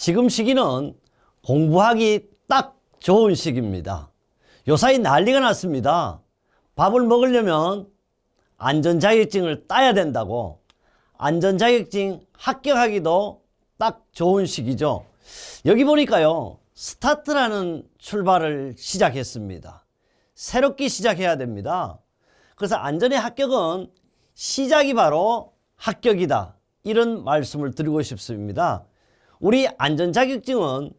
지금 시기는 공부하기 딱 좋은 시기입니다. 요사이 난리가 났습니다. 밥을 먹으려면 안전자격증을 따야 된다고. 안전자격증 합격하기도 딱 좋은 시기죠. 여기 보니까요, 스타트라는 출발을 시작했습니다. 새롭게 시작해야 됩니다. 그래서 안전의 합격은 시작이 바로 합격이다, 이런 말씀을 드리고 싶습니다. 우리 안전자격증은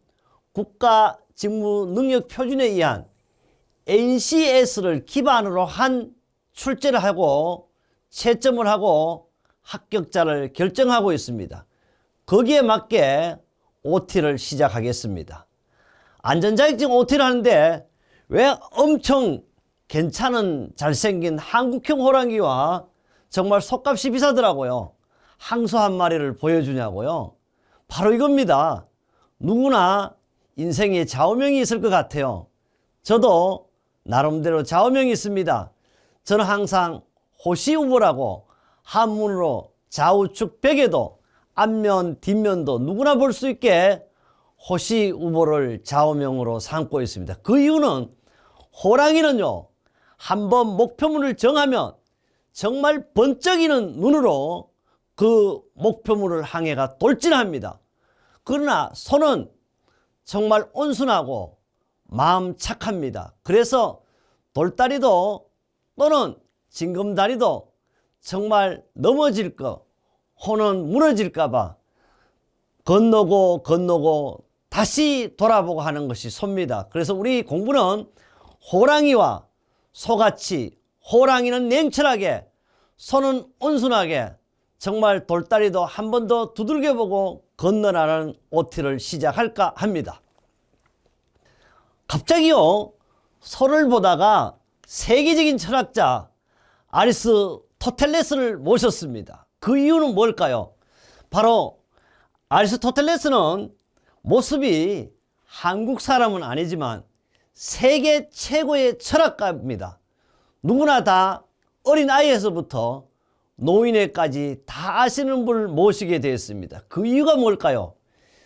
국가직무능력표준에 의한 NCS를 기반으로 한 출제를 하고 채점을 하고 합격자를 결정하고 있습니다. 거기에 맞게 OT를 시작하겠습니다. 안전자격증 OT를 하는데 왜 엄청 괜찮은 잘생긴 한국형 호랑이와 정말 속값이 비싸더라고요, 항소 한 마리를 보여주냐고요. 바로 이겁니다. 누구나 인생에 좌우명이 있을 것 같아요. 저도 나름대로 좌우명이 있습니다. 저는 항상 호시우보라고 한문으로 좌우측 벽에도 앞면 뒷면도 누구나 볼 수 있게 호시우보를 좌우명으로 삼고 있습니다. 그 이유는 호랑이는요, 한번 목표물을 정하면 정말 번쩍이는 눈으로 그 목표물을 향해가 돌진합니다. 그러나 소는 정말 온순하고 마음 착합니다. 그래서 돌다리도 또는 징검다리도 정말 넘어질 거, 호는 무너질까 봐 건너고 다시 돌아보고 하는 것이 소입니다. 그래서 우리 공부는 호랑이와 소같이, 호랑이는 냉철하게, 소는 온순하게, 정말 돌다리도 한 번 더 두들겨보고 건너라는 OT를 시작할까 합니다. 갑자기요, 소를 보다가 세계적인 철학자 아리스토텔레스를 모셨습니다. 그 이유는 뭘까요? 바로 아리스토텔레스는 모습이 한국 사람은 아니지만 세계 최고의 철학가입니다. 누구나 다 어린아이에서부터 노인에까지 다 아시는 분을 모시게 되었습니다. 그 이유가 뭘까요?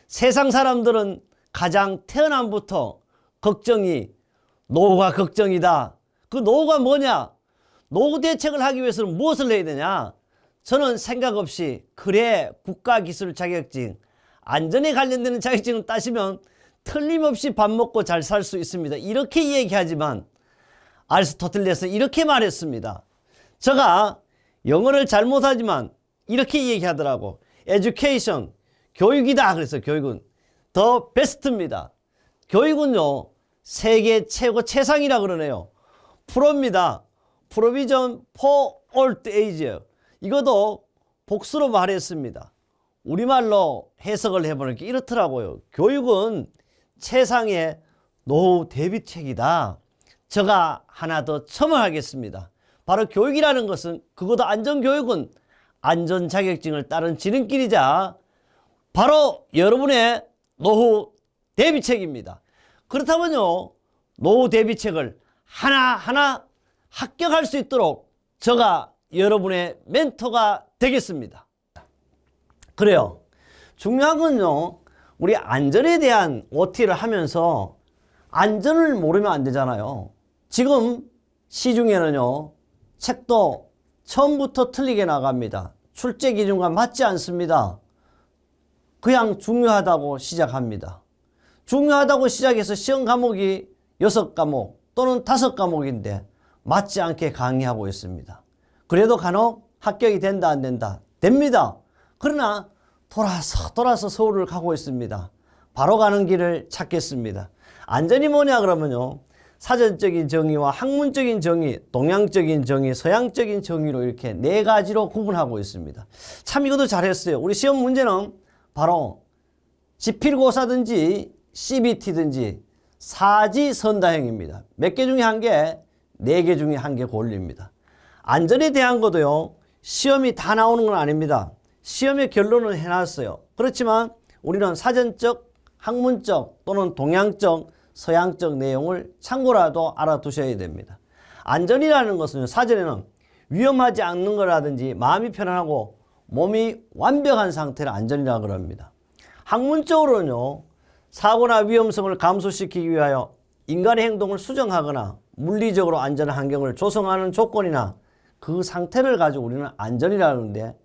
세상 사람들은 가장 태어남부터 걱정이 노후가 걱정이다. 그 노후가 뭐냐? 노후 대책을 하기 위해서는 무엇을 해야 되냐? 저는 생각 없이 그래, 국가기술 자격증, 안전에 관련되는 자격증을 따시면 틀림없이 밥 먹고 잘 살 수 있습니다, 이렇게 얘기하지만 아리스토텔레스는 이렇게 말했습니다. 제가 영어를 잘 못하지만 이렇게 얘기하더라고. education, 교육이다. 그래서 교육은 더 베스트입니다. 교육은요, 세계 최고 최상이라 그러네요. 프로입니다. provision for old age. 이것도 복수로 말했습니다. 우리말로 해석을 해보니까 이렇더라고요. 교육은 최상의 노후 대비책이다. 제가 하나 더 첨언하겠습니다. 바로 교육이라는 것은, 그것도 안전교육은 안전자격증을 따른 지름길이자 바로 여러분의 노후 대비책입니다. 그렇다면요, 노후 대비책을 하나하나 합격할 수 있도록 제가 여러분의 멘토가 되겠습니다. 그래요. 중요한 건요, 우리 안전에 대한 OT를 하면서 안전을 모르면 안 되잖아요. 지금 시중에는요, 책도 처음부터 틀리게 나갑니다. 출제 기준과 맞지 않습니다. 그냥 중요하다고 시작합니다. 중요하다고 시작해서 시험 과목이 6과목 또는 5과목인데 맞지 않게 강의하고 있습니다. 그래도 간혹 합격이 된다 안 된다? 됩니다. 그러나 돌아서 서울을 가고 있습니다. 바로 가는 길을 찾겠습니다. 안전이 뭐냐 그러면요, 사전적인 정의와 학문적인 정의, 동양적인 정의, 서양적인 정의로 이렇게 4가지로 구분하고 있습니다. 참 이것도 잘했어요. 우리 시험 문제는 바로 지필고사든지 CBT든지 사지선다형입니다. 몇 개 중에 1개, 4개 중에 1개 골립니다. 안전에 대한 것도요, 시험이 다 나오는 건 아닙니다. 시험의 결론은 해놨어요. 그렇지만 우리는 사전적, 학문적 또는 동양적, 서양적 내용을 참고라도 알아두셔야 됩니다. 안전이라는 것은 사전에는 위험하지 않는 거라든지 마음이 편안하고 몸이 완벽한 상태를 안전이라고 그럽니다. 학문적으로는요, 사고나 위험성을 감소시키기 위하여 인간의 행동을 수정하거나 물리적으로 안전한 환경을 조성하는 조건이나 그 상태를 가지고 우리는 안전이라고 하는데,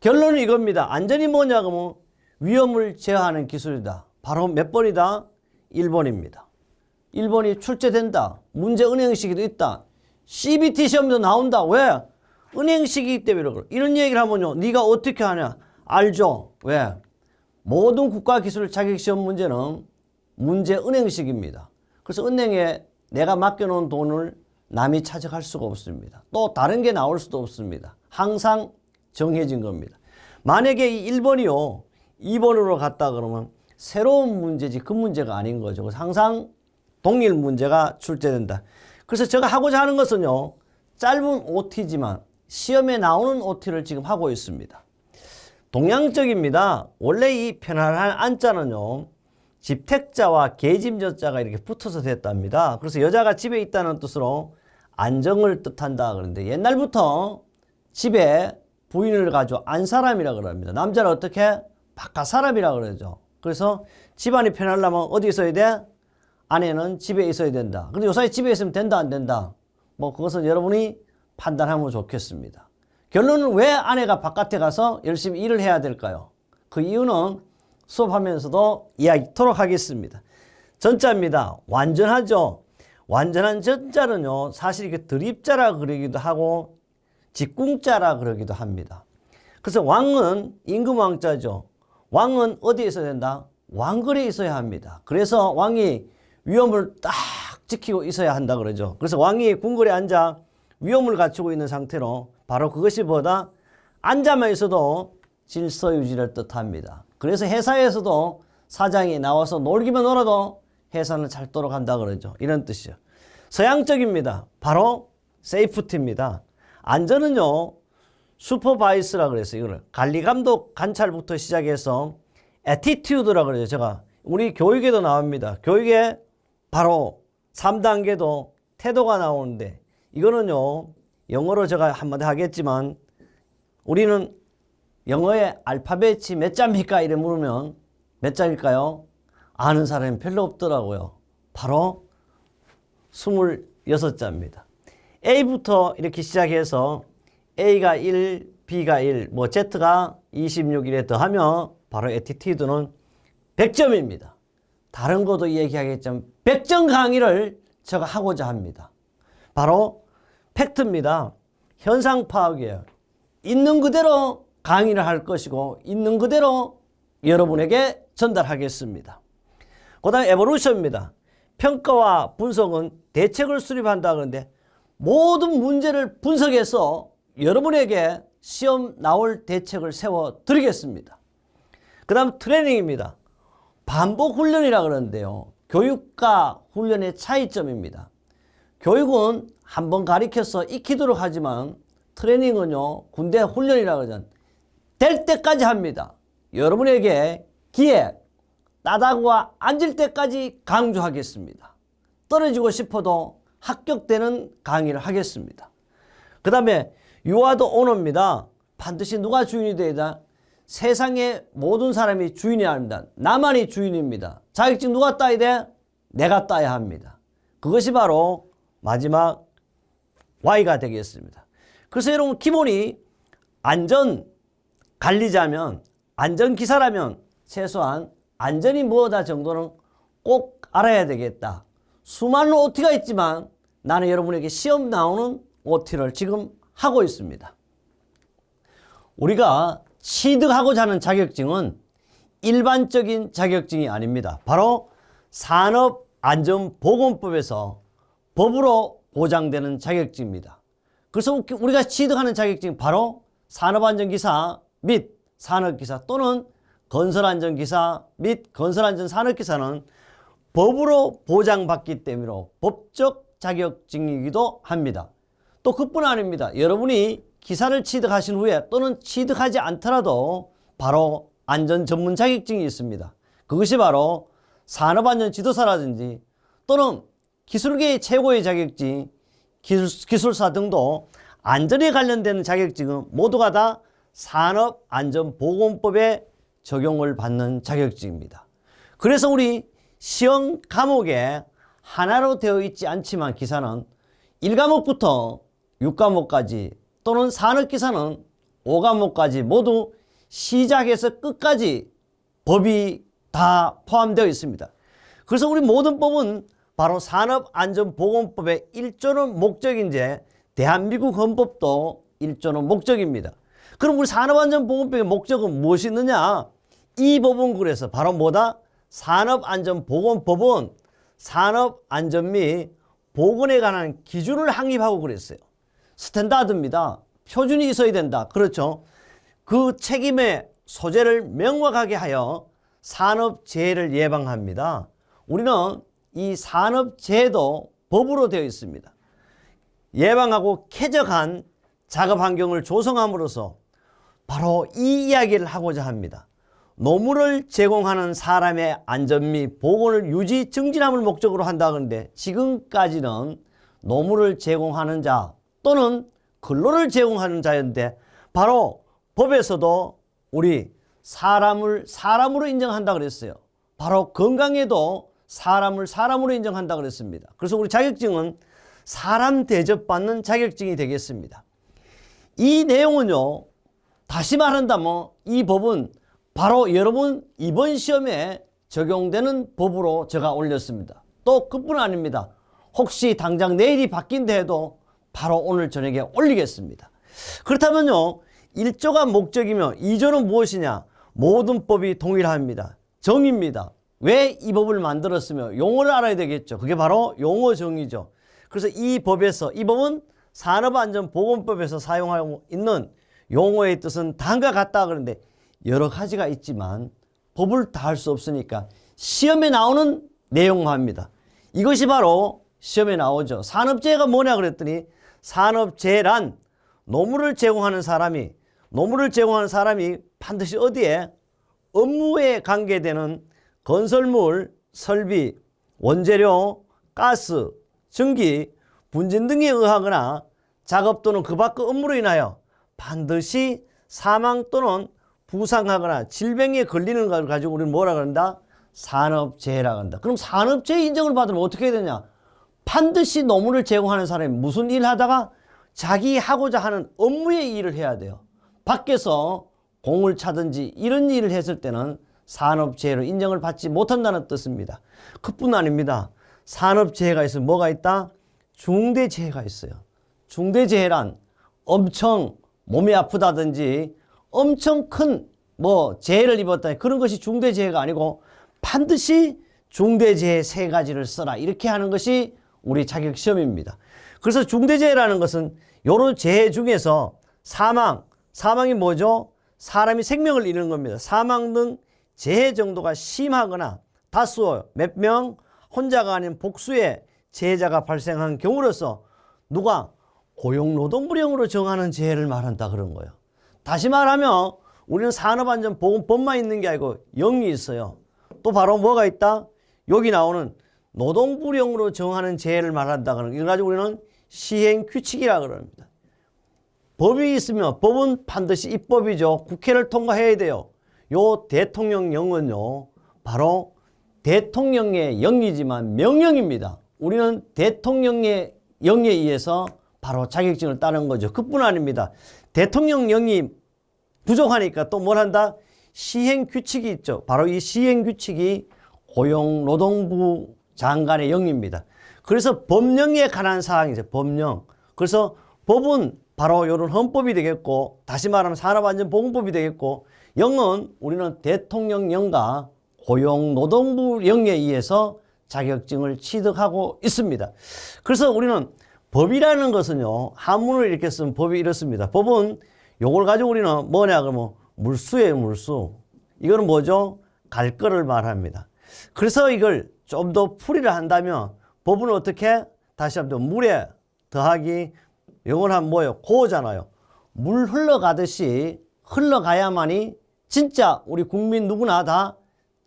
결론은 이겁니다. 안전이 뭐냐 그러면 위험을 제어하는 기술이다. 바로 몇 번이다? 1번입니다. 1번이 출제된다. 문제 은행식이도 있다. CBT 시험도 나온다. 왜? 은행식이기 때문에 그래. 이런 얘기를 하면요, 네가 어떻게 하냐? 알죠? 왜? 모든 국가기술 자격시험 문제는 문제 은행식입니다. 그래서 은행에 내가 맡겨놓은 돈을 남이 차적할 수가 없습니다. 또 다른 게 나올 수도 없습니다. 항상 정해진 겁니다. 만약에 이 1번이요, 2번으로 갔다 그러면 새로운 문제지 그 문제가 아닌 거죠. 그래서 항상 동일 문제가 출제된다. 그래서 제가 하고자 하는 것은요, 짧은 OT지만 시험에 나오는 OT를 지금 하고 있습니다. 동양적입니다. 원래 이 편안한 안자는요, 집택자와 계집여자가 이렇게 붙어서 됐답니다. 그래서 여자가 집에 있다는 뜻으로 안정을 뜻한다 그러는데, 옛날부터 집에 부인을 가지고 안사람이라 그럽니다. 남자는 어떻게? 바깥 사람이라 그러죠. 그래서 집안이 편하려면 어디 있어야 돼? 아내는 집에 있어야 된다. 근데 요사이 집에 있으면 된다 안 된다? 뭐 그것은 여러분이 판단하면 좋겠습니다. 결론은 왜 아내가 바깥에 가서 열심히 일을 해야 될까요? 그 이유는 수업하면서도 이야기토록 하겠습니다. 전자입니다. 완전하죠. 완전한 전자는요, 사실 이게 드립자라 그러기도 하고 직궁자라 그러기도 합니다. 그래서 왕은 임금왕자죠. 왕은 어디에 있어야 된다? 왕거리에 있어야 합니다. 그래서 왕이 위험을 딱 지키고 있어야 한다 그러죠. 그래서 왕이 궁궐에 앉아 위험을 갖추고 있는 상태로 바로 그것이 뭐다? 앉아만 있어도 질서 유지를 뜻합니다. 그래서 회사에서도 사장이 나와서 놀기만 놀아도 회사는 잘 돌아간다 그러죠. 이런 뜻이죠. 서양적입니다. 바로 세이프티입니다. 안전은요, 슈퍼바이스라 그랬어요. 이거를 관리 감독 관찰부터 시작해서 애티튜드라 그러죠. 제가 우리 교육에도 나옵니다. 교육에 바로 3단계도 태도가 나오는데, 이거는요, 영어로 제가 한마디 하겠지만, 우리는 영어의 알파벳이 몇 자입니까? 이래 물으면 몇 자일까요? 아는 사람이 별로 없더라고요. 바로 26자입니다. A부터 이렇게 시작해서 A가 1, B가 1, 뭐 Z가 26이래 더하면 바로 애티튜드는 100점입니다. 다른 것도 얘기하겠지만 100점 강의를 제가 하고자 합니다. 바로 팩트입니다. 현상 파악이에요. 있는 그대로 강의를 할 것이고 있는 그대로 여러분에게 전달하겠습니다. 그 다음에 에볼루션입니다. 평가와 분석은 대책을 수립한다 그러는데, 모든 문제를 분석해서 여러분에게 시험 나올 대책을 세워 드리겠습니다. 그 다음 트레이닝입니다. 반복 훈련이라 그러는데요, 교육과 훈련의 차이점입니다. 교육은 한번 가르쳐서 익히도록 하지만 트레이닝은요, 군대 훈련이라 그러잖아요. 될 때까지 합니다. 여러분에게 기회, 따다구와 앉을 때까지 강조하겠습니다. 떨어지고 싶어도 합격되는 강의를 하겠습니다. 그 다음에 유아도 오너입니다. 반드시 누가 주인이 되어야 된다? 세상의 모든 사람이 주인이 아닙니다. 나만이 주인입니다. 자격증 누가 따야 돼? 내가 따야 합니다. 그것이 바로 마지막 Y가 되겠습니다. 그래서 여러분, 기본이 안전 관리자면, 안전기사라면 최소한 안전이 뭐다 정도는 꼭 알아야 되겠다. 수많은 OT가 있지만 나는 여러분에게 시험 나오는 OT를 지금 하고 있습니다. 우리가 취득하고자 하는 자격증은 일반적인 자격증이 아닙니다. 바로 산업안전보건법에서 법으로 보장되는 자격증입니다. 그래서 우리가 취득하는 자격증이 바로 산업안전기사 및 산업기사 또는 건설안전기사 및 건설안전산업기사는 법으로 보장받기 때문에 법적 자격증이기도 합니다. 또 그뿐 아닙니다. 여러분이 기사를 취득하신 후에 또는 취득하지 않더라도 바로 안전 전문 자격증이 있습니다. 그것이 바로 산업안전지도사라든지 또는 기술계의 최고의 자격증, 기술사 등도 안전에 관련되는 자격증은 모두가 다 산업안전보건법에 적용을 받는 자격증입니다. 그래서 우리 시험 과목에 하나로 되어 있지 않지만 기사는 1과목부터 6과목까지 또는 산업기사는 5과목까지 모두 시작해서 끝까지 법이 다 포함되어 있습니다. 그래서 우리 모든 법은 바로 산업안전보건법의 1조는 목적인데 대한민국 헌법도 1조는 목적입니다. 그럼 우리 산업안전보건법의 목적은 무엇이 있느냐? 이 법은 그래서 바로 뭐다? 산업안전보건법은 산업안전 및 보건에 관한 기준을 확립하고 그랬어요. 스탠다드입니다. 표준이 있어야 된다. 그렇죠. 그 책임의 소재를 명확하게 하여 산업재해를 예방합니다. 우리는 이 산업재해도 법으로 되어 있습니다. 예방하고 쾌적한 작업환경을 조성함으로써 바로 이 이야기를 하고자 합니다. 노무를 제공하는 사람의 안전 및 보건을 유지 증진함을 목적으로 한다 그러는데 지금까지는 노무를 제공하는 자 또는 근로를 제공하는 자였는데 바로 법에서도 우리 사람으로 인정한다 그랬어요. 바로 건강에도 사람으로 인정한다 그랬습니다. 그래서 우리 자격증은 사람 대접받는 자격증이 되겠습니다. 이 내용은요, 다시 말한다면 이 법은 바로 여러분 이번 시험에 적용되는 법으로 제가 올렸습니다. 또 그뿐 아닙니다. 혹시 당장 내일이 바뀐다 해도 바로 오늘 저녁에 올리겠습니다. 그렇다면요, 1조가 목적이며 2조는 무엇이냐? 모든 법이 동일합니다. 정의입니다. 왜 이 법을 만들었으며 용어를 알아야 되겠죠. 그게 바로 용어 정의죠. 그래서 이 법은 산업안전보건법에서 사용하고 있는 용어의 뜻은 다음과 같다 그러는데 여러 가지가 있지만 법을 다 할 수 없으니까 시험에 나오는 내용화입니다. 이것이 바로 시험에 나오죠. 산업재해가 뭐냐 그랬더니 산업재해란 노무를 제공하는 사람이 반드시 어디에 업무에 관계되는 건설물, 설비, 원재료, 가스, 전기, 분진 등에 의하거나 작업 또는 그 밖의 업무로 인하여 반드시 사망 또는 부상하거나 질병에 걸리는 걸 가지고 우리는 뭐라 그런다? 산업재해라고 한다. 그럼 산업재해 인정을 받으면 어떻게 해야 되냐? 반드시 노무를 제공하는 사람이 무슨 일을 하다가 자기 하고자 하는 업무의 일을 해야 돼요. 밖에서 공을 차든지 이런 일을 했을 때는 산업재해로 인정을 받지 못한다는 뜻입니다. 그뿐 아닙니다. 산업재해가 있으면 뭐가 있다? 중대재해가 있어요. 중대재해란 엄청 몸이 아프다든지 엄청 큰 재해를 입었다 그런 것이 중대재해가 아니고 반드시 중대재해 3가지를 써라 이렇게 하는 것이 우리 자격시험입니다. 그래서 중대재해라는 것은 여러 재해 중에서 사망이 뭐죠? 사람이 생명을 잃는 겁니다. 사망 등 재해 정도가 심하거나 다수 몇 명 혼자가 아닌 복수의 재해자가 발생한 경우로서 누가 고용노동부령으로 정하는 재해를 말한다 그런 거예요. 다시 말하면 우리는 산업안전보건법만 있는 게 아니고 영이 있어요. 또 바로 뭐가 있다? 여기 나오는 노동부령으로 정하는 재해를 말한다 그러는 이걸 가지고 우리는 시행규칙이라 그럽니다. 법이 있으면 법은 반드시 입법이죠. 국회를 통과해야 돼요. 요 대통령령은요, 바로 대통령의 영이지만 명령입니다. 우리는 대통령의 영에 의해서 바로 자격증을 따는 거죠. 그뿐 아닙니다. 대통령령이 부족하니까 또 뭘 한다? 시행규칙이 있죠. 바로 이 시행규칙이 고용노동부 장관의 영입니다. 그래서 법령에 관한 사항이죠. 법령. 그래서 법은 바로 이런 헌법이 되겠고 다시 말하면 산업안전보건법이 되겠고 영은 우리는 대통령령과 고용노동부령에 의해서 자격증을 취득하고 있습니다. 그래서 우리는 법이라는 것은요, 한문을 이렇게 쓰면 법이 이렇습니다. 법은 요걸 가지고 우리는 뭐냐 그러면 물수예요, 물수. 이거는 뭐죠? 갈 거를 말합니다. 그래서 이걸 좀 더 풀이를 한다면 법은 어떻게? 다시 한번 물에 더하기 영어로 하면 뭐예요? 고잖아요. 물 흘러가듯이 흘러가야만이 진짜 우리 국민 누구나 다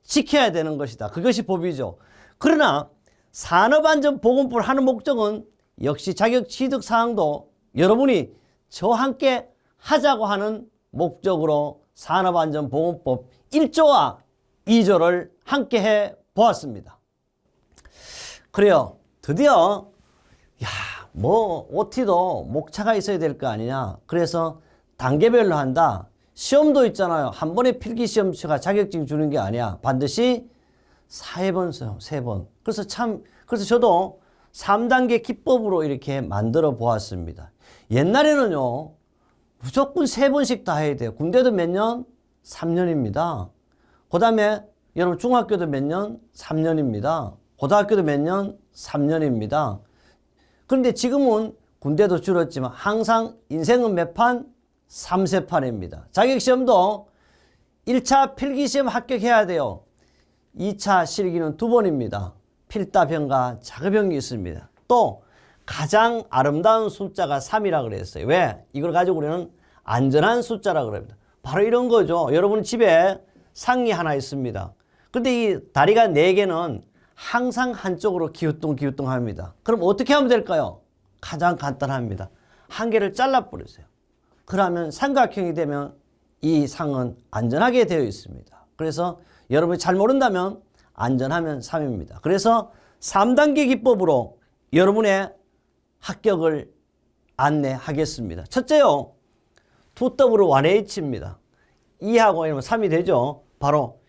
지켜야 되는 것이다. 그것이 법이죠. 그러나 산업안전보건법을 하는 목적은 역시 자격 취득 사항도 여러분이 저와 함께 하자고 하는 목적으로 산업안전보건법 1조와 2조를 함께 해 보았습니다. 그래요. 드디어 뭐 OT도 목차가 있어야 될 거 아니냐. 그래서 단계별로 한다. 시험도 있잖아요. 한 번에 필기시험치가 자격증 주는 게 아니야. 반드시 4번 써요. 3번. 그래서 저도 3단계 기법으로 이렇게 만들어 보았습니다. 옛날에는요, 무조건 3번씩 다 해야 돼요. 군대도 몇 년? 3년입니다. 그 다음에 여러분 중학교도 몇 년? 3년입니다. 고등학교도 몇 년? 3년입니다. 그런데 지금은 군대도 줄었지만 항상 인생은 몇 판? 3세판입니다. 자격시험도 1차 필기시험 합격해야 돼요. 2차 실기는 2번입니다. 필답형과 작업형이 있습니다. 또 가장 아름다운 숫자가 3이라 그랬어요. 왜? 이걸 가지고 우리는 안전한 숫자라 그럽니다. 바로 이런 거죠. 여러분 집에 상이 하나 있습니다. 근데 이 다리가 4개는 항상 한쪽으로 기우뚱기우뚱 합니다. 그럼 어떻게 하면 될까요? 가장 간단합니다. 한 개를 잘라버리세요. 그러면 삼각형이 되면 이 상은 안전하게 되어 있습니다. 그래서 여러분이 잘 모른다면 안전하면 3입니다. 그래서 3단계 기법으로 여러분의 합격을 안내하겠습니다. 첫째요. 2W1H입니다. 2하고 이러면 3이 되죠. 바로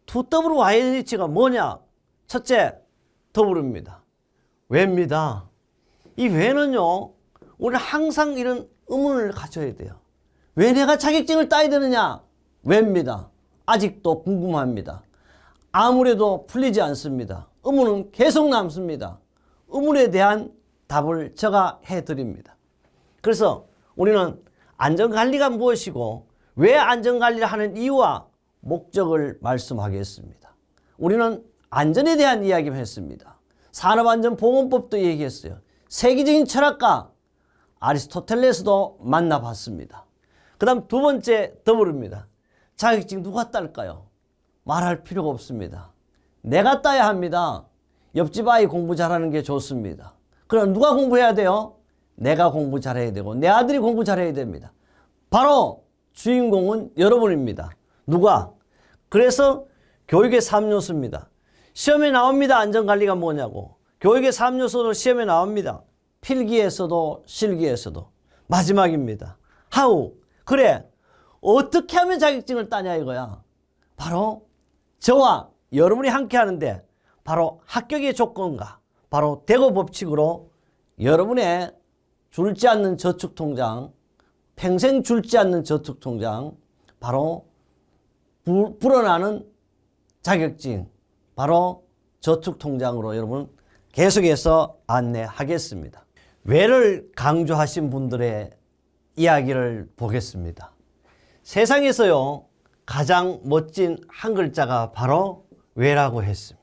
2W1H가 뭐냐? 첫째, W입니다. 왜입니다. 이 왜는요. 우리는 항상 이런 의문을 가져야 돼요. 왜 내가 자격증을 따야 되느냐? 왜입니다. 아직도 궁금합니다. 아무래도 풀리지 않습니다. 의문은 계속 남습니다. 의문에 대한 답을 제가 해드립니다. 그래서 우리는 안전관리가 무엇이고 왜 안전관리를 하는 이유와 목적을 말씀하겠습니다. 우리는 안전에 대한 이야기를 했습니다. 산업안전보건법도 얘기했어요. 세계적인 철학가 아리스토텔레스도 만나봤습니다. 그 다음 2번째 W입니다. 자격증 누가 딸까요? 말할 필요가 없습니다. 내가 따야 합니다. 옆집 아이 공부 잘하는 게 좋습니다. 그럼 누가 공부해야 돼요? 내가 공부 잘해야 되고 내 아들이 공부 잘해야 됩니다. 바로 주인공은 여러분입니다. 누가? 그래서 교육의 3요소입니다. 시험에 나옵니다. 안전관리가 뭐냐고. 교육의 3요소도 시험에 나옵니다. 필기에서도 실기에서도. 마지막입니다. How? 그래. 어떻게 하면 자격증을 따냐 이거야. 바로 저와 여러분이 함께 하는데 바로 합격의 조건과 바로 대거 법칙으로 여러분의 줄지 않는 저축통장, 평생 줄지 않는 저축통장, 바로 불어나는 자격증, 바로 저축통장으로 여러분 계속해서 안내하겠습니다. 왜를 강조하신 분들의 이야기를 보겠습니다. 세상에서요 가장 멋진 한 글자가 바로 왜라고 했습니다.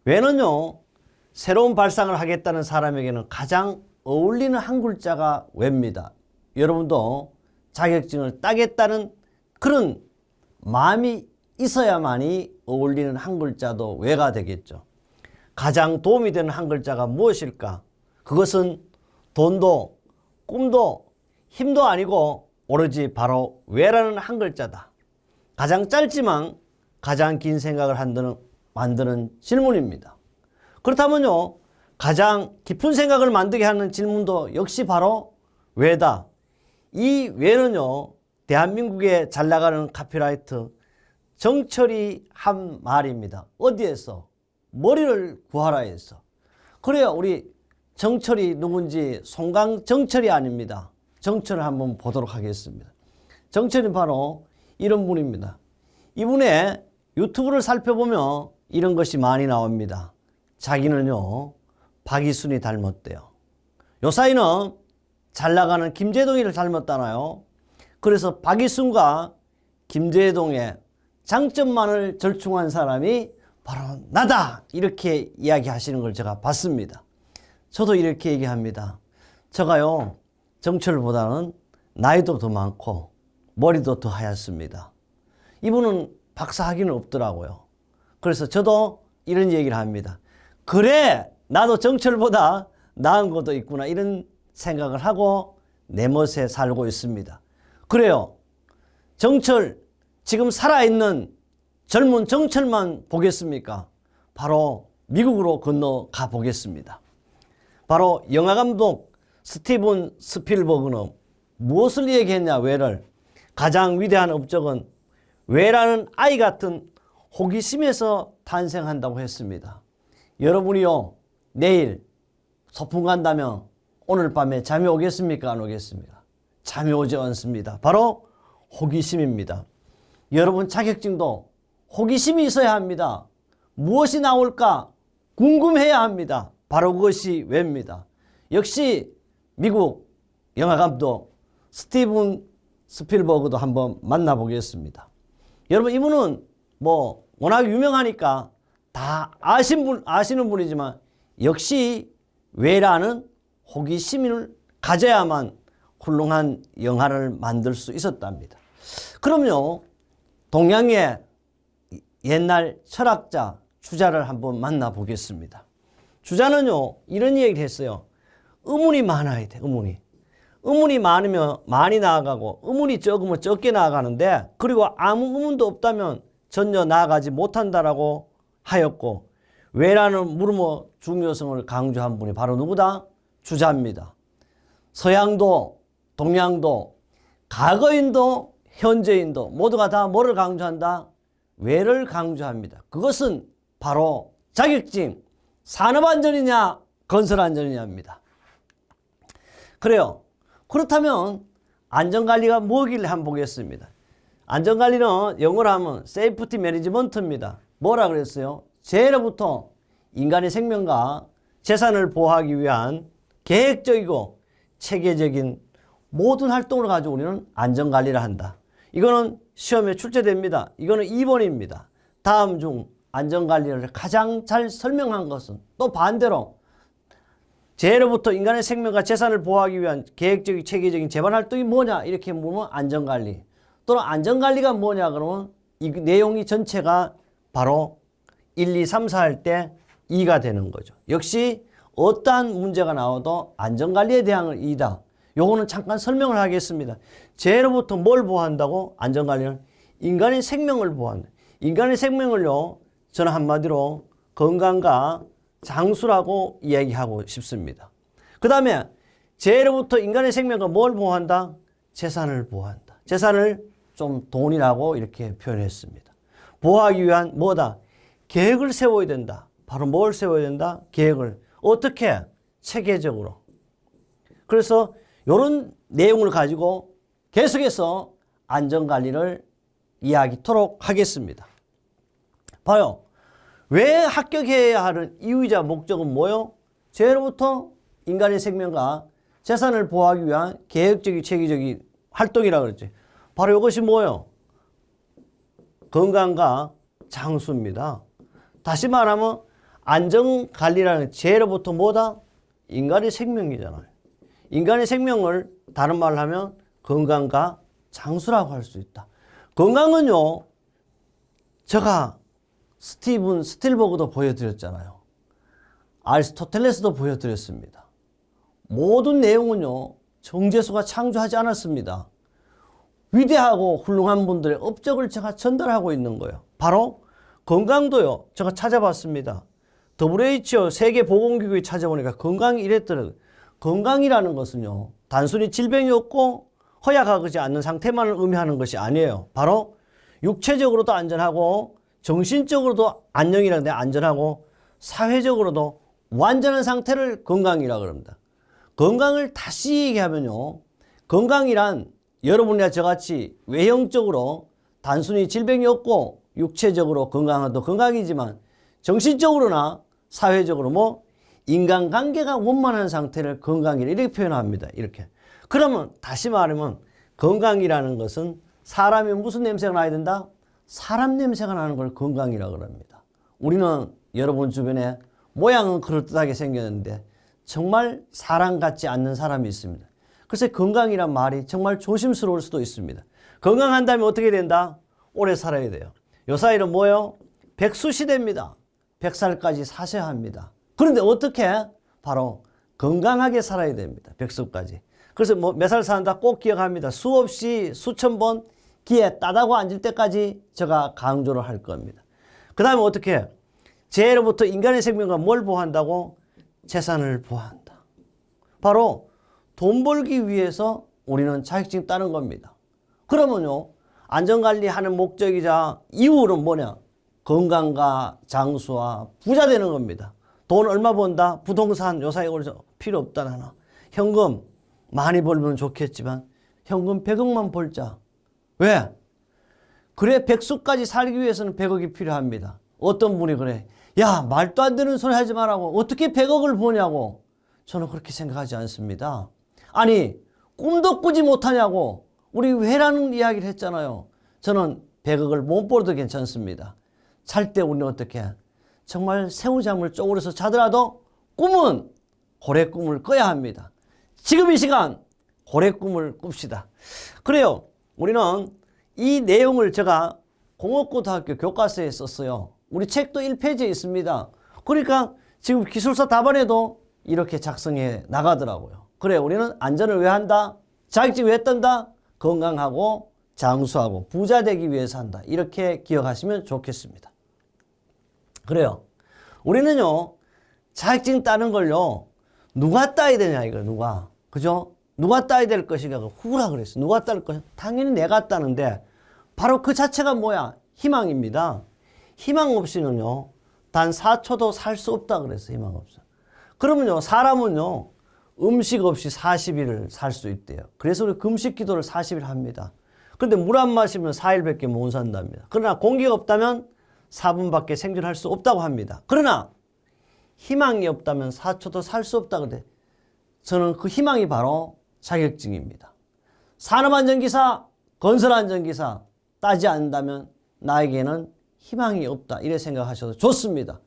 왜는요 새로운 발상을 하겠다는 사람에게는 가장 어울리는 한 글자가 왜입니다. 여러분도 자격증을 따겠다는 그런 마음이 있어야만이 어울리는 한 글자도 왜가 되겠죠. 가장 도움이 되는 한 글자가 무엇일까? 그것은 돈도 꿈도 힘도 아니고 오로지 바로 왜라는 한 글자다. 가장 짧지만 가장 긴 생각을 만드는 질문입니다. 그렇다면요 가장 깊은 생각을 만들게 하는 질문도 역시 바로 왜다. 이 왜는요 대한민국에 잘 나가는 카피라이터 정철이 한 말입니다. 어디에서? 머리를 구하라 해서. 그래요 우리 정철이 누군지 송강정철이 아닙니다. 정철을 한번 보도록 하겠습니다. 정철이 바로 이런 분입니다. 이분의 유튜브를 살펴보면 이런 것이 많이 나옵니다. 자기는요 박이순이 닮았대요. 요 사이는 잘 나가는 김재동이를 닮았다나요. 그래서 박이순과 김재동의 장점만을 절충한 사람이 바로 나다 이렇게 이야기하시는 걸 제가 봤습니다. 저도 이렇게 얘기합니다. 제가요 정철보다는 나이도 더 많고 머리도 더 하얗습니다. 이분은 박사 학위는 없더라고요. 그래서 저도 이런 얘기를 합니다. 그래 나도 정철보다 나은 것도 있구나 이런 생각을 하고 내 멋에 살고 있습니다. 그래요 정철 지금 살아있는 젊은 정철만 보겠습니까? 바로 미국으로 건너가 보겠습니다. 바로 영화감독 스티븐 스필버그는 무엇을 얘기했냐, 왜를. 가장 위대한 업적은 왜라는 아이 같은 호기심에서 탄생한다고 했습니다. 여러분이요, 내일 소풍 간다면 오늘 밤에 잠이 오겠습니까? 안 오겠습니까? 잠이 오지 않습니다. 바로 호기심입니다. 여러분 자격증도 호기심이 있어야 합니다. 무엇이 나올까 궁금해야 합니다. 바로 그것이 왜입니다. 역시 미국 영화감독 스티븐 스필버그도 한번 만나보겠습니다. 여러분 이분은 뭐 워낙 유명하니까 다 아시는 분이지만 역시 왜라는 호기심을 가져야만 훌륭한 영화를 만들 수 있었답니다. 그럼요, 동양의 옛날 철학자 주자를 한번 만나보겠습니다. 주자는요, 이런 얘기를 했어요. 의문이 많아야 돼, 의문이. 의문이 많으면 많이 나아가고 의문이 적으면 적게 나아가는데, 그리고 아무 의문도 없다면 전혀 나아가지 못한다라고 하였고, 왜라는 물음의 중요성을 강조한 분이 바로 누구다? 주자입니다. 서양도 동양도 과거인도 현재인도 모두가 다 뭐를 강조한다? 왜를 강조합니다. 그것은 바로 자격증, 산업안전이냐 건설안전이냐입니다. 그래요. 그렇다면 안전관리가 뭐길래 한번 보겠습니다. 안전관리는 영어로 하면 세이프티 매니지먼트입니다. 뭐라 그랬어요? 제로부터 인간의 생명과 재산을 보호하기 위한 계획적이고 체계적인 모든 활동을 가지고 우리는 안전관리를 한다. 이거는 시험에 출제됩니다. 이거는 2번입니다. 다음 중 안전관리를 가장 잘 설명한 것은, 또 반대로 제로부터 인간의 생명과 재산을 보호하기 위한 계획적인 체계적인 재반 활동이 뭐냐 이렇게 물으면 안전관리, 또는 안전관리가 뭐냐 그러면 이 내용이 전체가 바로 1, 2, 3, 4 할 때 2가 되는 거죠. 역시 어떠한 문제가 나와도 안전관리에 대한 2다. 요거는 잠깐 설명을 하겠습니다. 제로부터 뭘 보호한다고? 안전관리는 인간의 생명을 보호한다. 인간의 생명을요, 저는 한마디로 건강과 장수라고 이야기하고 싶습니다. 그 다음에 제로부터 인간의 생명과 뭘 보호한다? 재산을 보호한다. 재산을 좀 돈이라고 이렇게 표현했습니다. 보호하기 위한 뭐다? 계획을 세워야 된다. 바로 뭘 세워야 된다? 계획을. 어떻게? 체계적으로. 그래서 이런 내용을 가지고 계속해서 안전관리를 이야기토록 하겠습니다. 봐요. 왜 합격해야 하는 이유이자 목적은 뭐요? 제로부터 인간의 생명과 재산을 보호하기 위한 계획적인 체계적인 활동이라고 그랬지. 바로 이것이 뭐요? 건강과 장수입니다. 다시 말하면 안전관리라는 제로부터 뭐다? 인간의 생명이잖아요. 인간의 생명을 다른 말로 하면 건강과 장수라고 할 수 있다. 건강은요, 제가 스티븐 스틸버그도 보여드렸잖아요. 아리스토텔레스도 보여드렸습니다. 모든 내용은요, 정제수가 창조하지 않았습니다. 위대하고 훌륭한 분들의 업적을 제가 전달하고 있는 거예요. 바로 건강도요, 제가 찾아봤습니다. WHO 세계보건기구에 찾아보니까 건강이 이랬더라고요. 건강이라는 것은요, 단순히 질병이 없고 허약하지 않는 상태만을 의미하는 것이 아니에요. 바로 육체적으로도 안전하고 정신적으로도 안녕이라는데 안전하고 사회적으로도 완전한 상태를 건강이라고 합니다. 건강을 다시 얘기하면요, 건강이란 여러분이나 저같이 외형적으로 단순히 질병이 없고 육체적으로 건강하도 건강이지만 정신적으로나 사회적으로 뭐 인간관계가 원만한 상태를 건강이라 이렇게 표현합니다. 이렇게. 그러면 다시 말하면 건강이라는 것은 사람이 무슨 냄새가 나야 된다? 사람 냄새가 나는 걸 건강이라고 합니다. 우리는 여러분 주변에 모양은 그럴듯하게 생겼는데 정말 사람 같지 않는 사람이 있습니다. 그래서 건강이란 말이 정말 조심스러울 수도 있습니다. 건강한다면 어떻게 된다? 오래 살아야 돼요. 요 사이는 뭐예요? 백수시대입니다. 100살까지 사셔야 합니다. 그런데 어떻게? 바로 건강하게 살아야 됩니다. 100살까지. 그래서 뭐 몇 살 산다 꼭 기억합니다. 수없이 수천 번 기에 따다고 앉을 때까지 제가 강조를 할 겁니다. 그 다음에 어떻게 해요? 죄로부터 인간의 생명과 뭘 보호한다고? 재산을 보호한다. 바로 돈 벌기 위해서 우리는 자격증 따는 겁니다. 그러면요, 안전관리하는 목적이자 이유는 뭐냐? 건강과 장수와 부자 되는 겁니다. 돈 얼마 번다? 부동산 요사이 올려서 필요 없다 나나. 현금 많이 벌면 좋겠지만 현금 100억만 벌자. 왜? 그래 백수까지 살기 위해서는 100억이 필요합니다. 어떤 분이 그래. 야, 말도 안 되는 소리 하지 말라고. 어떻게 100억을 버냐고. 저는 그렇게 생각하지 않습니다. 아니, 꿈도 꾸지 못하냐고. 우리 회라는 이야기를 했잖아요. 저는 100억을 못 벌어도 괜찮습니다. 잘 때 우리는 어떻게 해? 정말 새우잠을 쪼그려서 자더라도 꿈은 고래 꿈을 꿔야 합니다. 지금 이 시간 고래 꿈을 꿉시다. 그래요. 우리는 이 내용을 제가 공업고등학교 교과서에 썼어요. 우리 책도 1페이지에 있습니다. 그러니까 지금 기술사 답안에도 이렇게 작성해 나가더라고요. 그래, 우리는 안전을 왜 한다? 자격증 왜 딴다? 건강하고 장수하고 부자 되기 위해서 한다. 이렇게 기억하시면 좋겠습니다. 그래요. 우리는요, 자격증 따는 걸요, 누가 따야 되냐, 이거, 누가. 그죠? 누가 따야 될 것이가 후라 그랬어. 누가 따를 것이냐? 당연히 내가 따는데, 바로 그 자체가 뭐야? 희망입니다. 희망 없이는요, 단 4초도 살 수 없다 그랬어, 희망 없어. 그러면요, 사람은요, 음식 없이 40일을 살 수 있대요. 그래서 우리 금식 기도를 40일 합니다. 그런데 물 안 마시면 4일밖에 못 산답니다. 그러나 공기가 없다면 4분밖에 생존할 수 없다고 합니다. 그러나 희망이 없다면 4초도 살 수 없다 그래. 저는 그 희망이 바로 자격증입니다. 산업안전기사, 건설안전기사 따지 않는다면 나에게는 희망이 없다. 이래 생각하셔도 좋습니다.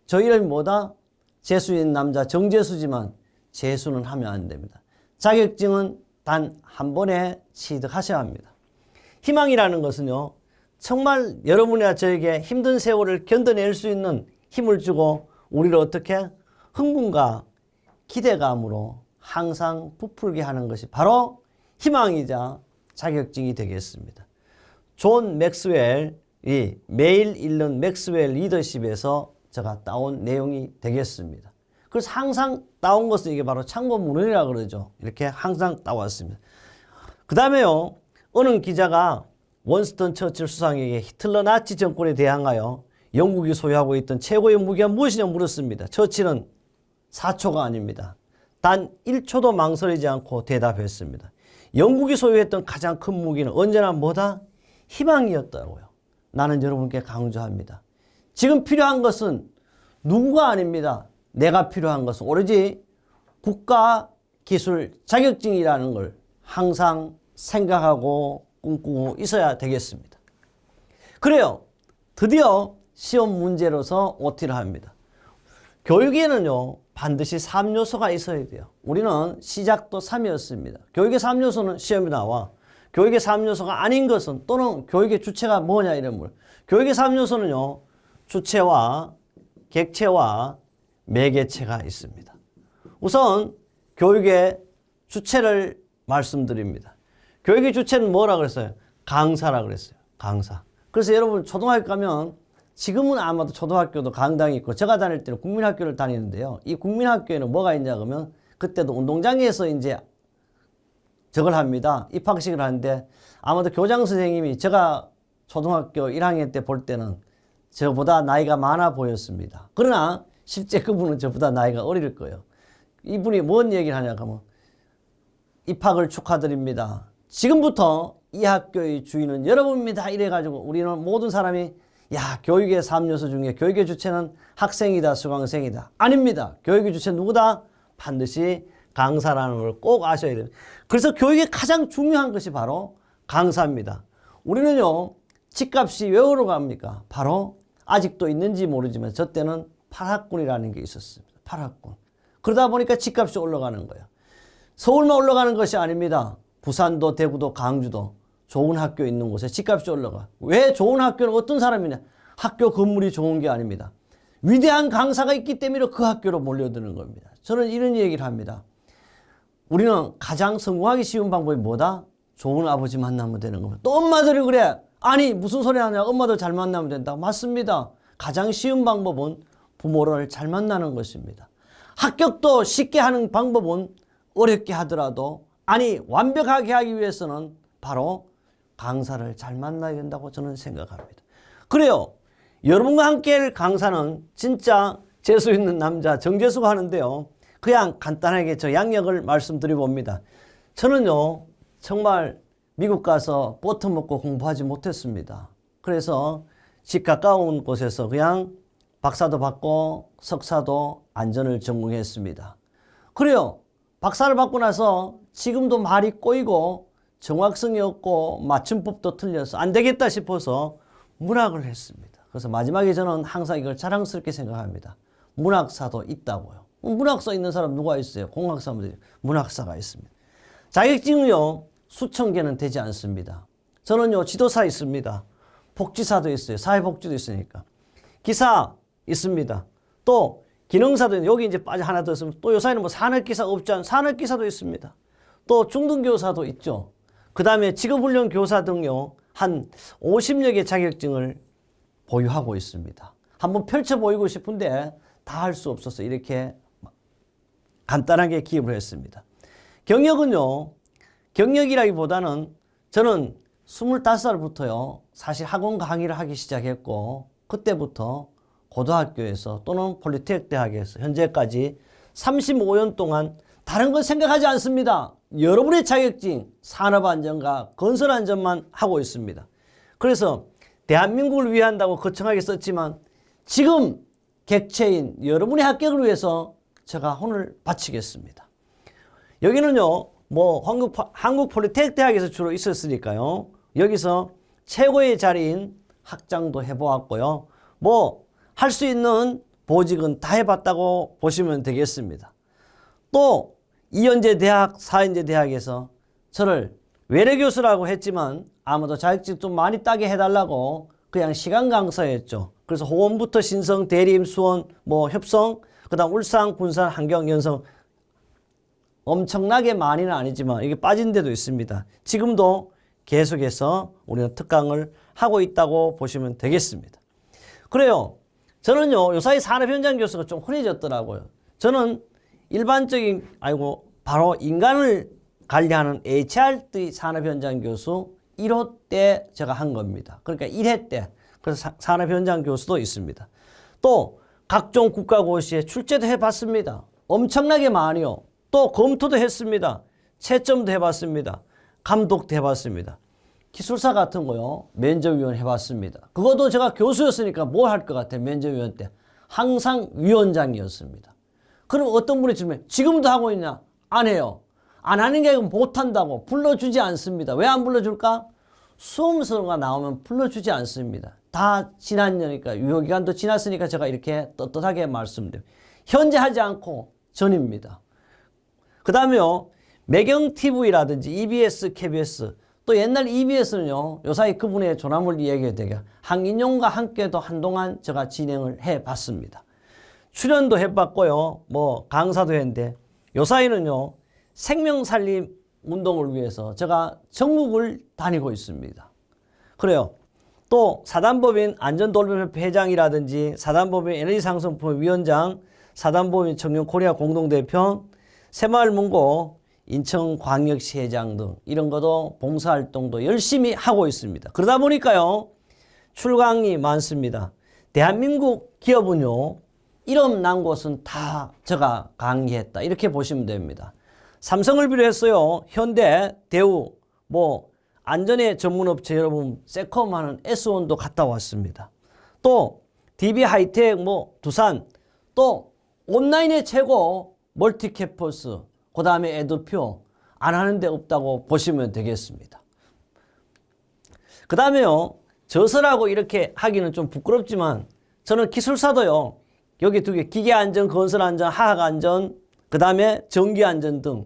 저 이름이 뭐다? 재수인 남자 정재수지만 재수는 하면 안 됩니다. 자격증은 단 한 번에 취득하셔야 합니다. 희망이라는 것은요, 정말 여러분이나 저에게 힘든 세월을 견뎌낼 수 있는 힘을 주고 우리를 어떻게 흥분과 기대감으로 항상 부풀게 하는 것이 바로 희망이자 자격증이 되겠습니다. 존 맥스웰이 매일 읽는 맥스웰 리더십에서 제가 따온 내용이 되겠습니다. 그래서 항상 따온 것은 이게 바로 창고문헌이라고 그러죠. 이렇게 항상 따왔습니다. 그 다음에요, 어느 기자가 원스턴 처칠 수상에게 히틀러 나치 정권에 대항하여 영국이 소유하고 있던 최고의 무기가 무엇이냐 물었습니다. 처칠은 4초가 아닙니다. 단 1초도 망설이지 않고 대답했습니다. 영국이 소유했던 가장 큰 무기는 언제나 뭐다? 희망이었다고요. 나는 여러분께 강조합니다. 지금 필요한 것은 누구가 아닙니다. 내가 필요한 것은 오로지 국가 기술 자격증이라는 걸 항상 생각하고 꿈꾸고 있어야 되겠습니다. 그래요. 드디어 시험 문제로서 OT를 합니다. 교육에는요, 반드시 3요소가 있어야 돼요. 우리는 시작도 3이었습니다. 교육의 3요소는 시험에 나와. 교육의 3요소가 아닌 것은 또는 교육의 주체가 뭐냐 이런 물. 교육의 3요소는요, 주체와 객체와 매개체가 있습니다. 우선 교육의 주체를 말씀드립니다. 교육의 주체는 뭐라 그랬어요? 강사라 그랬어요. 강사. 그래서 여러분 초등학교 가면 지금은 아마도 초등학교도 강당이 있고 제가 다닐 때는 국민학교를 다니는데요. 이 국민학교에는 뭐가 있냐 그러면 그때도 운동장에서 이제 저걸 합니다. 입학식을 하는데 아마도 교장 선생님이 제가 초등학교 1학년 때 볼 때는 저보다 나이가 많아 보였습니다. 그러나 실제 그분은 저보다 나이가 어릴 거예요. 이분이 뭔 얘기를 하냐 하면 입학을 축하드립니다. 지금부터 이 학교의 주인은 여러분입니다. 이래가지고 우리는 모든 사람이 야, 교육의 3요소 중에 교육의 주체는 학생이다, 수강생이다. 아닙니다. 교육의 주체는 누구다? 반드시 강사라는 걸 꼭 아셔야 돼요. 그래서 교육의 가장 중요한 것이 바로 강사입니다. 우리는요, 집값이 왜 오르갑니까? 바로 아직도 있는지 모르지만 저 때는 8학군이라는 게 있었습니다. 8학군. 그러다 보니까 집값이 올라가는 거예요. 서울만 올라가는 것이 아닙니다. 부산도 대구도 강주도 좋은 학교 있는 곳에 집값이 올라가. 왜 좋은 학교는 어떤 사람이냐? 학교 건물이 좋은 게 아닙니다. 위대한 강사가 있기 때문에 그 학교로 몰려드는 겁니다. 저는 이런 얘기를 합니다. 우리는 가장 성공하기 쉬운 방법이 뭐다? 좋은 아버지 만나면 되는 겁니다. 또 엄마들이 그래. 아니 무슨 소리 하냐. 엄마들 잘 만나면 된다. 맞습니다. 가장 쉬운 방법은 부모를 잘 만나는 것입니다. 합격도 쉽게 하는 방법은 어렵게 하더라도 아니 완벽하게 하기 위해서는 바로 강사를 잘 만나야 된다고 저는 생각합니다. 그래요. 여러분과 함께 할 강사는 진짜 재수 있는 남자 정재수가 하는데요. 그냥 간단하게 저 양력을 말씀드려 봅니다. 저는요 정말 미국 가서 버터 먹고 공부하지 못했습니다. 그래서 집 가까운 곳에서 그냥 박사도 받고 석사도 안전을 전공했습니다. 그래요. 박사를 받고 나서 지금도 말이 꼬이고 정확성이 없고 맞춤법도 틀려서 안 되겠다 싶어서 문학을 했습니다. 그래서 마지막에 저는 항상 이걸 자랑스럽게 생각합니다. 문학사도 있다고요. 문학사 있는 사람 누가 있어요? 공학사분들이 문학사가 있습니다. 자격증은요 수천 개는 되지 않습니다. 저는요 지도사 있습니다. 복지사도 있어요. 사회복지도 있으니까. 기사 있습니다. 또 기능사도 여기 이제 빠져 하나 더 있으면 또 요사이는 뭐 산업기사 없지 않은 산업기사도 있습니다. 또 중등교사도 있죠. 그 다음에 직업훈련 교사 등요 한 50여 개 자격증을 보유하고 있습니다. 한번 펼쳐 보이고 싶은데 다 할 수 없어서 이렇게 간단하게 기입을 했습니다. 경력은요. 경력이라기보다는 저는 25살부터요. 사실 학원 강의를 하기 시작했고 그때부터 고등학교에서 또는 폴리텍 대학에서 현재까지 35년 동안 다른 건 생각하지 않습니다. 여러분의 자격증, 산업안전과 건설안전만 하고 있습니다. 그래서 대한민국을 위한다고 거창하게 썼지만 지금 객체인 여러분의 합격을 위해서 제가 혼을 바치겠습니다. 여기는요, 뭐 한국 폴리텍 대학에서 주로 있었으니까요. 여기서 최고의 자리인 학장도 해보았고요. 뭐 할 수 있는 보직은 다 해봤다고 보시면 되겠습니다. 또 이현재 대학, 사현재 대학에서 저를 외래교수라고 했지만 아무도 자격증 좀 많이 따게 해달라고 그냥 시간 강사였죠. 그래서 호원부터 신성, 대림, 수원, 뭐 협성, 그 다음 울산, 군산, 한경, 연성 엄청나게 많이는 아니지만 이게 빠진 데도 있습니다. 지금도 계속해서 우리는 특강을 하고 있다고 보시면 되겠습니다. 그래요. 저는요 요사이 산업현장 교수가 좀 흔해졌더라고요. 저는 일반적인 바로 인간을 관리하는 HRD 산업현장 교수 1호 때 제가 한 겁니다. 그러니까 1회 때. 그래서 산업현장 교수도 있습니다. 또 각종 국가고시에 출제도 해봤습니다. 엄청나게 많이요. 또 검토도 했습니다. 채점도 해봤습니다. 감독도 해봤습니다. 기술사 같은 거요. 면접위원 해봤습니다. 그것도 제가 교수였으니까 뭘 할 것 같아요. 면접위원 때. 항상 위원장이었습니다. 그럼 어떤 분이 지금도 하고 있냐? 안 해요. 안 하는 게 아니고 못한다고 불러주지 않습니다. 왜 안 불러줄까? 수험서가 나오면 불러주지 않습니다. 다 지났으니까 유효기간도 지났으니까 제가 이렇게 떳떳하게 말씀드립니다. 현재 하지 않고 전입니다. 그 다음에요. 매경TV라든지 EBS, KBS 또 옛날 EBS는요. 요사이 그분의 조남을 이야기해도 되게 한인용과 함께도 한동안 제가 진행을 해봤습니다. 출연도 해봤고요. 뭐 강사도 했는데 요사이는요. 생명살림 운동을 위해서 제가 전국을 다니고 있습니다. 그래요. 또 사단법인 안전돌봄협회 회장이라든지 사단법인 에너지상승법 위원장, 사단법인 청년 코리아 공동대표, 새마을문고 인천광역시 회장 등 이런 것도 봉사활동도 열심히 하고 있습니다. 그러다 보니까요. 출강이 많습니다. 대한민국 기업은요. 이름 난 곳은 다 제가 강의했다. 이렇게 보시면 됩니다. 삼성을 비롯했어요. 현대, 대우, 뭐 안전의 전문업체 여러분 세컴 하는 S1도 갔다 왔습니다. 또 DB하이텍, 뭐 두산, 또 온라인의 최고 멀티캠퍼스, 그 다음에 에듀표 안 하는 데 없다고 보시면 되겠습니다. 그 다음에요. 저서라고 이렇게 하기는 좀 부끄럽지만 저는 기술사도요. 여기 두 개 기계안전, 건설안전, 화학안전, 그 다음에 전기안전 등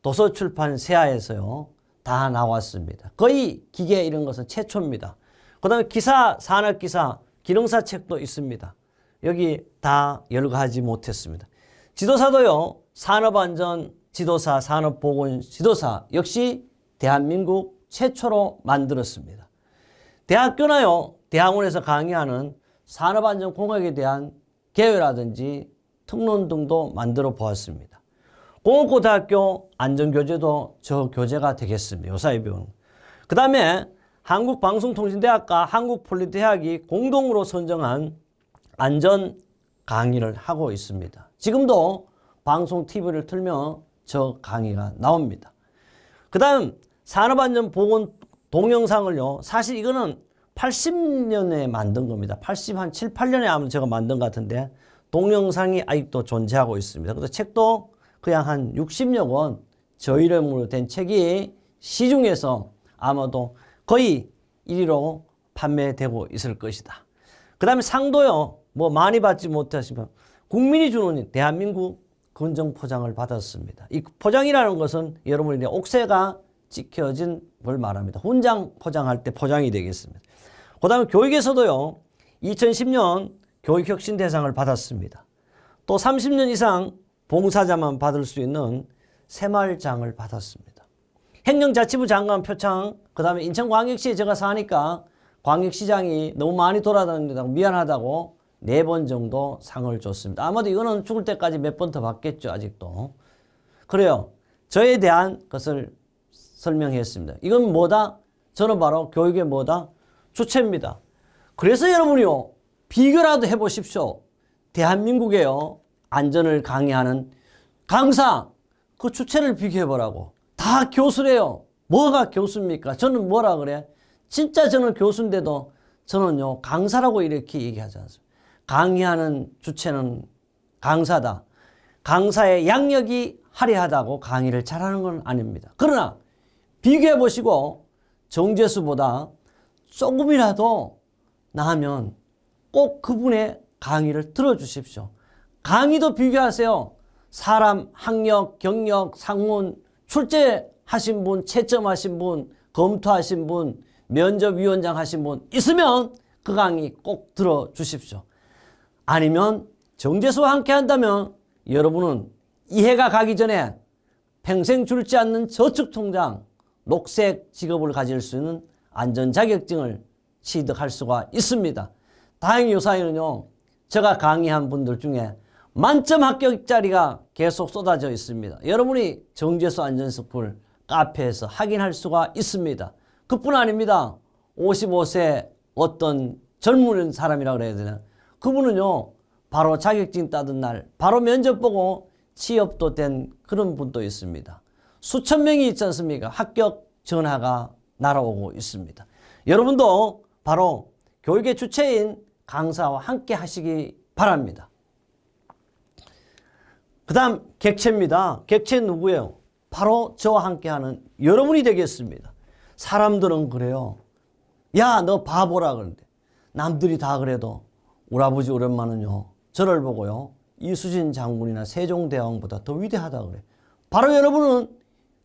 도서출판 세아에서요. 다 나왔습니다. 거의 기계 이런 것은 최초입니다. 그 다음에 기사, 산업기사, 기능사 책도 있습니다. 여기 다 열거하지 못했습니다. 지도사도요. 산업안전 지도사, 산업보건 지도사 역시 대한민국 최초로 만들었습니다. 대학교나요, 대학원에서 강의하는 산업안전공학에 대한 개요라든지 특론 등도 만들어 보았습니다. 공업고등학교 안전교재도 저 교재가 되겠습니다. 요사이 배우는. 그 다음에 한국방송통신대학과 한국폴리대학이 공동으로 선정한 안전 강의를 하고 있습니다. 지금도 방송 TV를 틀면 저 강의가 나옵니다. 그 다음 산업안전보건 동영상을요. 사실 이거는 80년에 만든 겁니다. 7, 8년에 아마 제가 만든 것 같은데 동영상이 아직도 존재하고 있습니다. 그래서 책도 그냥 한 60여 권 저 이름으로 된 책이 시중에서 아마도 거의 1위로 판매되고 있을 것이다. 그 다음에 상도요. 뭐 많이 받지 못하시면 국민이 주는 대한민국 건정포장을 받았습니다. 이 포장이라는 것은 여러분이 옥새가 찍혀진 걸 말합니다. 훈장 포장할 때 포장이 되겠습니다. 그 다음에 교육에서도요. 2010년 교육혁신대상을 받았습니다. 또 30년 이상 봉사자만 받을 수 있는 새마을장을 받았습니다. 행정자치부 장관 표창, 그 다음에 인천광역시에 제가 사니까 광역시장이 너무 많이 돌아다닌다고 미안하다고 4번 정도 상을 줬습니다. 아마도 이거는 죽을 때까지 몇 번 더 받겠죠, 아직도. 그래요. 저에 대한 것을 설명했습니다. 이건 뭐다? 저는 바로 교육의 뭐다? 주체입니다. 그래서 여러분이요, 비교라도 해보십시오. 대한민국에요, 안전을 강의하는 강사, 그 주체를 비교해보라고. 다 교수래요. 뭐가 교수입니까? 저는 뭐라 그래? 진짜 저는 교수인데도 저는요, 강사라고 이렇게 얘기하지 않습니다. 강의하는 주체는 강사다. 강사의 양력이 화려하다고 강의를 잘하는 건 아닙니다. 그러나 비교해보시고 정재수보다 조금이라도 나으면 꼭 그분의 강의를 들어주십시오. 강의도 비교하세요. 사람, 학력, 경력, 상문, 출제하신 분, 채점하신 분, 검토하신 분, 면접위원장 하신 분 있으면 그 강의 꼭 들어주십시오. 아니면 정재수와 함께 한다면 여러분은 이해가 가기 전에 평생 줄지 않는 저축통장, 녹색 직업을 가질 수 있는 안전자격증을 취득할 수가 있습니다. 다행히 요사이는요, 제가 강의한 분들 중에 만점 합격자리가 계속 쏟아져 있습니다. 여러분이 정재수 안전스쿨 카페에서 확인할 수가 있습니다. 그뿐 아닙니다. 55세 어떤 젊은 사람이라고 그래야 되나? 그분은요, 바로 자격증 따던 날, 바로 면접 보고 취업도 된 그런 분도 있습니다. 수천 명이 있지 않습니까? 합격 전화가 날아오고 있습니다. 여러분도 바로 교육의 주체인 강사와 함께 하시기 바랍니다. 그 다음 객체입니다. 객체 누구예요? 바로 저와 함께 하는 여러분이 되겠습니다. 사람들은 그래요. 야, 너 바보라 그러는데 남들이 다 그래도 우리 아버지 오랜만은요, 저를 보고요, 이수진 장군이나 세종대왕보다 더 위대하다 그래. 바로 여러분은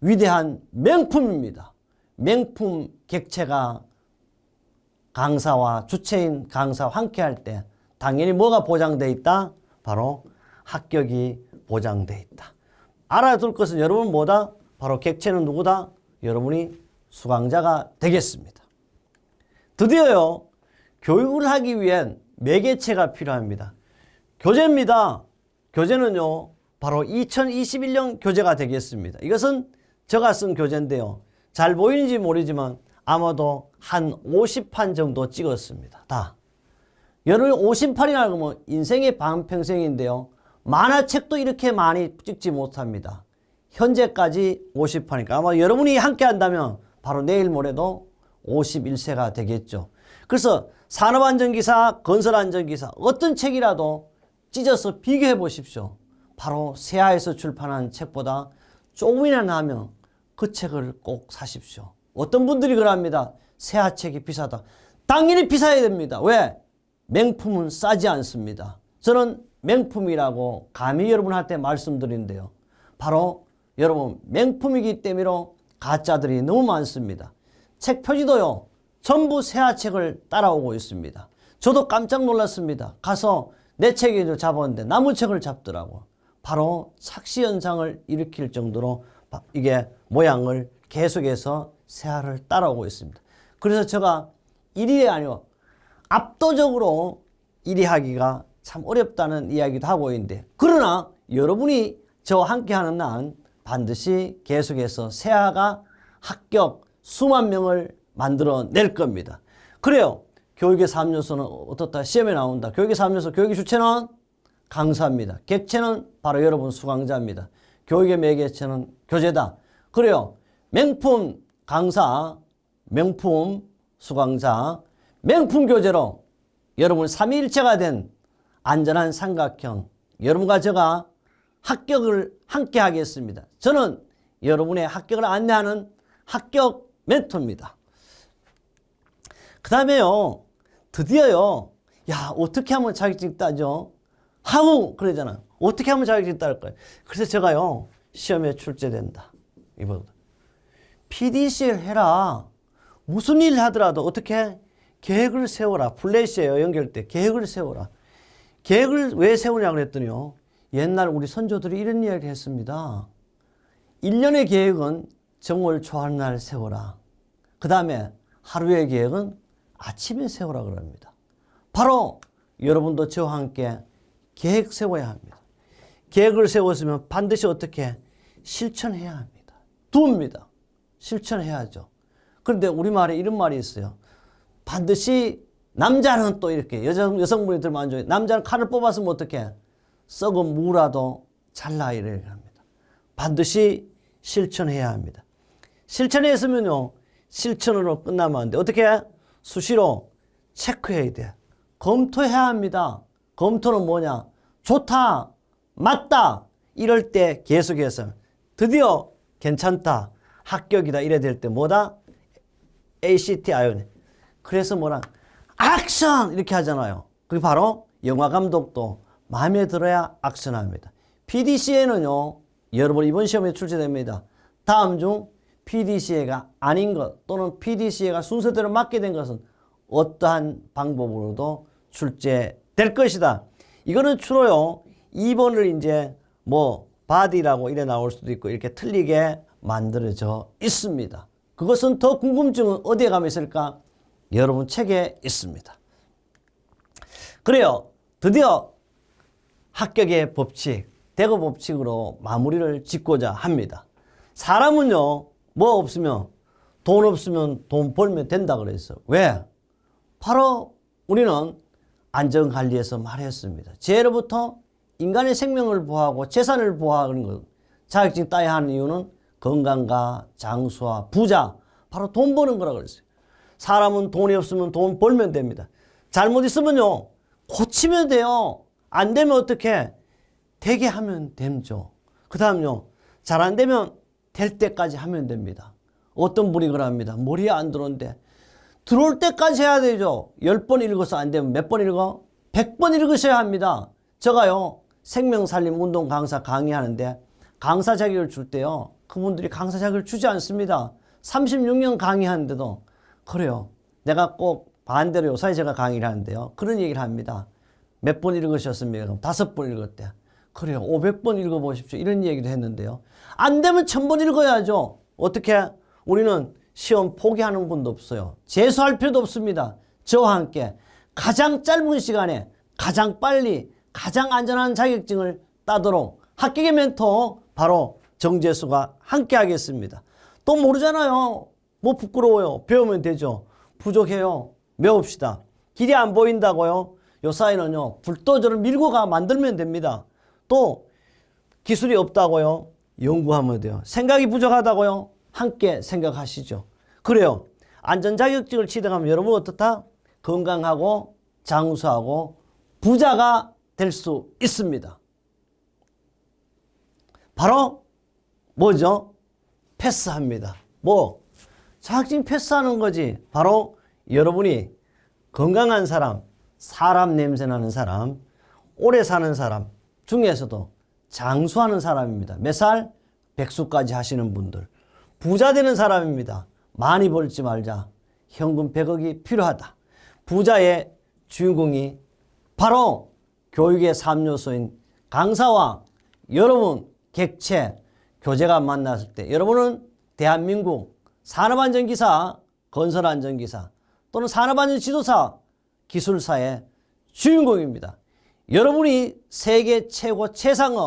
위대한 명품입니다. 명품 객체가 강사와 주체인 강사와 함께 할 때 당연히 뭐가 보장되어 있다? 바로 합격이 보장되어 있다. 알아둘 것은 여러분 뭐다? 바로 객체는 누구다? 여러분이 수강자가 되겠습니다. 드디어요, 교육을 하기 위한 매개체가 필요합니다. 교재입니다. 교재는요, 바로 2021년 교재가 되겠습니다. 이것은 제가 쓴 교재인데요. 잘 보이는지 모르지만 아마도 한 50판 정도 찍었습니다. 다. 여러분 50판이나 그러면 인생의 반평생인데요. 만화책도 이렇게 많이 찍지 못합니다. 현재까지 50판이니까 아마 여러분이 함께 한다면 바로 내일 모레도 51세가 되겠죠. 그래서 산업안전기사, 건설안전기사 어떤 책이라도 찢어서 비교해 보십시오. 바로 세아에서 출판한 책보다 조금이나 나으면 그 책을 꼭 사십시오. 어떤 분들이 그럽니다. 세아 책이 비싸다. 당연히 비싸야 됩니다. 왜? 명품은 싸지 않습니다. 저는 명품이라고 감히 여러분한테 말씀드리는데요. 바로 여러분 명품이기 때문에 가짜들이 너무 많습니다. 책 표지도요, 전부 세아 책을 따라오고 있습니다. 저도 깜짝 놀랐습니다. 가서 내 책을 잡았는데 나무 책을 잡더라고. 바로 착시 현상을 일으킬 정도로 이게 모양을 계속해서 세아를 따라오고 있습니다. 그래서 제가 1위 아니고 압도적으로 1위 하기가 참 어렵다는 이야기도 하고 있는데, 그러나 여러분이 저와 함께 하는 한 반드시 계속해서 세아가 합격 수만 명을 만들어낼 겁니다. 그래요. 교육의 3요소는 어떻다? 시험에 나온다. 교육의 3요소, 교육의 주체는 강사입니다. 객체는 바로 여러분 수강자입니다. 교육의 매개체는 교재다. 그래요. 명품 강사, 명품 수강자, 명품 교재로 여러분 삼위일체가 된 안전한 삼각형, 여러분과 제가 합격을 함께 하겠습니다. 저는 여러분의 합격을 안내하는 합격 멘토입니다. 그 다음에요, 드디어요, 야, 어떻게 하면 자격증 따죠? 하고 그러잖아. 어떻게 하면 자격증 딸 거예요? 그래서 제가요, 시험에 출제된다. 이번 PDCL 해라. 무슨 일 하더라도 어떻게 계획을 세워라. 플래시예요. 연결 때 계획을 세워라. 계획을 왜 세우냐고 그랬더니요, 옛날 우리 선조들이 이런 이야기를 했습니다. 1년의 계획은 정월 초하는 날 세워라. 그 다음에 하루의 계획은 아침에 세우라 그럽니다. 바로 여러분도 저와 함께 계획 세워야 합니다. 계획을 세웠으면 반드시 어떻게 실천해야 합니다. 두입니다. 실천해야죠. 그런데 우리말에 이런 말이 있어요. 반드시 남자는 또 이렇게 여성분이 들면 안 좋아요. 남자는 칼을 뽑았으면 어떻게 썩은 무라도 잘라 이렇게 합니다. 반드시 실천해야 합니다. 실천했으면요, 실천으로 끝나면 안 돼. 어떻게? 수시로 체크해야 돼. 검토해야 합니다. 검토는 뭐냐? 좋다, 맞다, 이럴 때 계속해서 드디어 괜찮다, 합격이다 이래 될 때 뭐다? ACT 아이온. 그래서 뭐라? 액션! 이렇게 하잖아요. 그게 바로 영화 감독도 마음에 들어야 액션합니다. PDCA는요, 여러분 이번 시험에 출제됩니다. 다음 중 PDCA가 아닌 것 또는 PDCA가 순서대로 맞게 된 것은 어떠한 방법으로도 출제될 것이다. 이거는 주로요, 2번을 이제 뭐 바디라고 이래 나올 수도 있고 이렇게 틀리게 만들어져 있습니다. 그것은 더 궁금증은 어디에 가면 있을까? 여러분 책에 있습니다. 그래요. 드디어 합격의 법칙, 대거 법칙으로 마무리를 짓고자 합니다. 사람은요, 뭐 없으면, 돈 없으면 돈 벌면 된다 그랬어. 왜? 바로 우리는 안전관리에서 말했습니다. 제로부터 인간의 생명을 보호하고 재산을 보호하는 것, 자격증 따야 하는 이유는 건강과 장수와 부자, 바로 돈 버는 거라고 그랬어요. 사람은 돈이 없으면 돈 벌면 됩니다. 잘못 있으면요, 고치면 돼요. 안 되면 어떻게? 되게 하면 되죠. 그 다음요, 잘 안 되면 될 때까지 하면 됩니다. 어떤 분이 그럽니다. 머리에 안 들어오는데 들어올 때까지 해야 되죠. 10번 읽어서 안 되면 몇 번 읽어? 100번 읽으셔야 합니다. 제가요, 생명살림 운동 강사 강의하는데 강사 자격을 줄 때요, 그분들이 강사 자격을 주지 않습니다. 36년 강의하는데도 그래요. 내가 꼭 반대로 요사이 제가 강의를 하는데요, 그런 얘기를 합니다. 몇 번 읽으셨습니까? 그럼 5번 읽었대. 그래요. 500번 읽어보십시오. 이런 얘기도 했는데요. 안 되면 1000번 읽어야죠. 어떻게? 우리는 시험 포기하는 분도 없어요. 재수할 필요도 없습니다. 저와 함께 가장 짧은 시간에 가장 빨리 가장 안전한 자격증을 따도록 합격의 멘토 바로 정재수가 함께 하겠습니다. 또 모르잖아요. 뭐 부끄러워요. 배우면 되죠. 부족해요. 배웁시다. 길이 안 보인다고요? 요 사이는요, 불도저를 밀고 가 만들면 됩니다. 또 기술이 없다고요? 연구하면 돼요. 생각이 부족하다고요? 함께 생각하시죠. 그래요. 안전자격증을 취득하면 여러분 어떻다? 건강하고 장수하고 부자가 될 수 있습니다. 바로 뭐죠? 패스합니다. 뭐? 자격증 패스하는 거지. 바로 여러분이 건강한 사람, 사람 냄새나는 사람, 오래 사는 사람 중에서도 장수하는 사람입니다. 몇 살? 백수까지 하시는 분들. 부자 되는 사람입니다. 많이 벌지 말자. 현금 100억이 필요하다. 부자의 주인공이 바로 교육의 3요소인 강사와 여러분 객체, 교재가 만났을 때 여러분은 대한민국 산업안전기사, 건설안전기사 또는 산업안전지도사, 기술사의 주인공입니다. 여러분이 세계 최고 최상의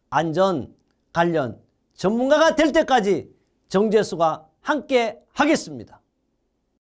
안전 관련 전문가가 될 때까지 정재수가 함께 하겠습니다.